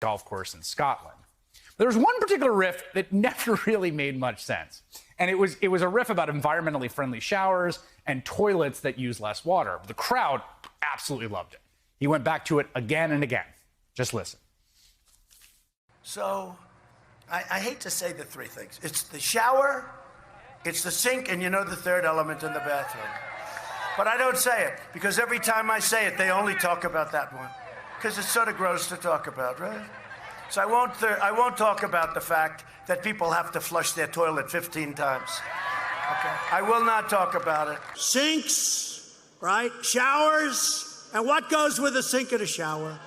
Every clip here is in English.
golf course in Scotland. There was one particular riff that never really made much sense. And it was a riff about environmentally friendly showers and toilets that use less water. The crowd absolutely loved it. He went back to it again and again. Just listen. So, I hate to say the three things. It's the shower, it's the sink, and you know the third element in the bathroom. But I don't say it, because every time I say it, they only talk about that one. Because it's sort of gross to talk about, right? So I won't talk about the fact that people have to flush their toilet 15 times. Okay? I will not talk about it. Sinks, right? Showers, and what goes with a sink and a shower?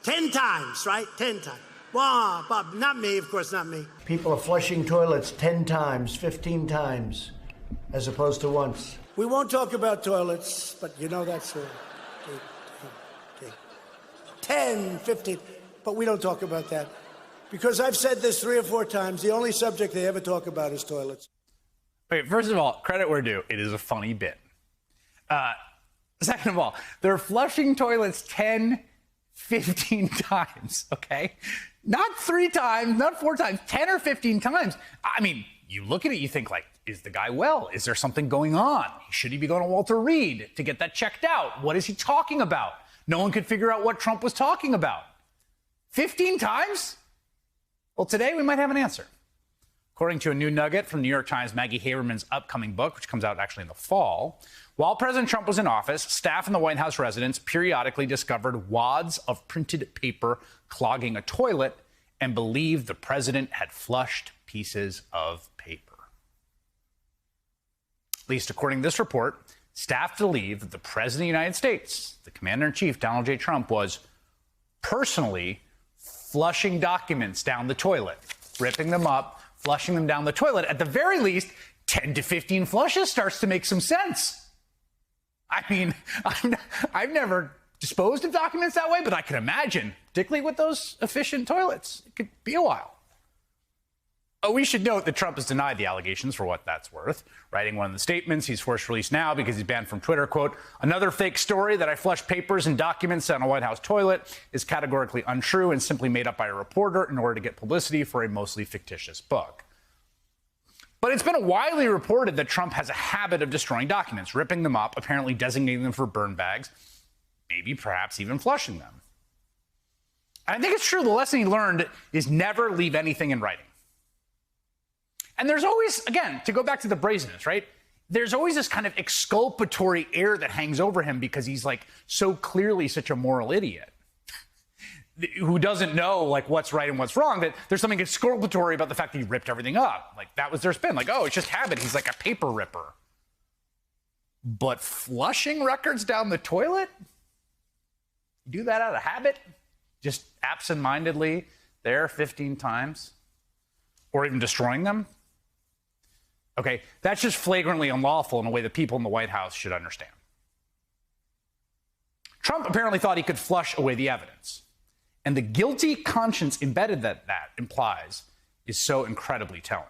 10 times, right? 10 times. Well, Bob, not me, of course, not me. People are flushing toilets 10 times, 15 times, as opposed to once. We won't talk about toilets, but you know that's 10, 15, but we don't talk about that. Because I've said this 3 or 4 times, the only subject they ever talk about is toilets. Okay, first of all, credit where due, it is a funny bit. Second of all, they're flushing toilets 10, 15 times, okay? Not 3 times, not 4 times, 10 or 15 times. I mean, you look at it, you think like, is the guy well? Is there something going on? Should he be going to Walter Reed to get that checked out? What is he talking about? No one could figure out what Trump was talking about. 15 times? Well, today we might have an answer. According to a new nugget from New York Times' Maggie Haberman's upcoming book, which comes out actually in the fall, while President Trump was in office, staff in the White House residence periodically discovered wads of printed paper clogging a toilet and believed the president had flushed pieces of paper. At least according to this report, staff believe that the President of the United States, the Commander-in-Chief, Donald J. Trump, was personally flushing documents down the toilet, ripping them up, flushing them down the toilet. At the very least, 10 to 15 flushes starts to make some sense. I mean, I've never disposed of documents that way, but I can imagine, particularly with those efficient toilets, it could be a while. We should note that Trump has denied the allegations for what that's worth. Writing one of the statements, he's forced release now because he's banned from Twitter, quote, "Another fake story that I flushed papers and documents down a White House toilet is categorically untrue and simply made up by a reporter in order to get publicity for a mostly fictitious book." But it's been widely reported that Trump has a habit of destroying documents, ripping them up, apparently designating them for burn bags, maybe perhaps even flushing them. I think it's true the lesson he learned is never leave anything in writing. And there's always, again, to go back to the brazenness, right? There's always this kind of exculpatory air that hangs over him because he's like so clearly such a moral idiot who doesn't know like what's right and what's wrong, that there's something exculpatory about the fact that he ripped everything up. Like that was their spin. Like, oh, it's just habit. He's like a paper ripper. But flushing records down the toilet? You do that out of habit? Just absentmindedly there 15 times? Or even destroying them? Okay, that's just flagrantly unlawful in a way that people in the White House should understand. Trump apparently thought he could flush away the evidence. And the guilty conscience embedded that implies is so incredibly telling.